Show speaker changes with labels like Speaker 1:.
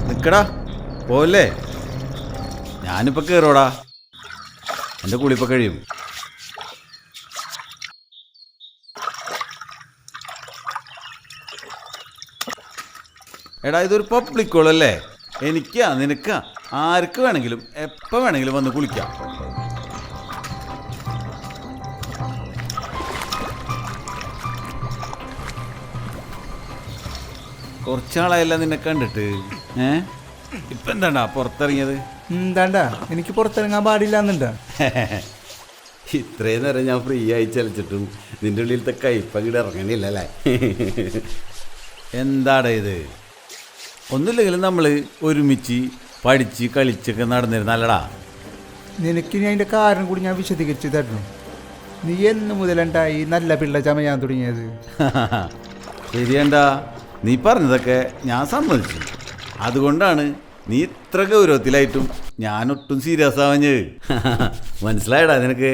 Speaker 1: നിക്കടാ പോവല്ലേ, ഞാനിപ്പോൾ കയറോടാ, എൻ്റെ കുളിപ്പോൾ കഴിയും. എടാ ഇതൊരു പബ്ലിക് കോളല്ലേ, എനിക്കാ നിനക്കാ ആർക്ക് വേണമെങ്കിലും എപ്പോൾ വേണമെങ്കിലും വന്ന് കുളിക്കാം. കുറച്ചാളായല്ല നിന്നെ കണ്ടിട്ട്. ഇപ്പം എന്താണ്ടാ പുറത്തിറങ്ങിയത്?
Speaker 2: എന്താണ്ടാ എനിക്ക് പുറത്തിറങ്ങാൻ പാടില്ല എന്നുണ്ടാ.
Speaker 1: ഇത്രയും നേരം ഞാൻ ഫ്രീ ആയി ചലിച്ചിട്ടും നിൻ്റെ ഉള്ളിലത്തെ കയ്പങ്ങോട്ട് ഇറങ്ങണില്ലല്ലേ? എന്താടാ ഇത്? ഒന്നുമില്ലെങ്കിലും നമ്മൾ ഒരുമിച്ച് പഠിച്ച് കളിച്ചൊക്കെ നടന്നിരുന്നല്ലടാ.
Speaker 2: നിനക്കിനി അതിൻ്റെ കാരണം കൂടി ഞാൻ വിശദീകരിച്ച് തരണം. നീ എന്ന് മുതലുണ്ടായി നല്ല പിള്ള ചമയാൻ തുടങ്ങിയത്?
Speaker 1: ശരിയണ്ടാ, നീ പറഞ്ഞതൊക്കെ ഞാൻ സമ്മതിച്ചു. അതുകൊണ്ടാണ് നീ ഇത്ര ഗൗരവത്തിലായിട്ടും ഞാനൊട്ടും സീരിയസ് ആവാഞ്ഞ്. മനസ്സിലായടാ നിനക്ക്?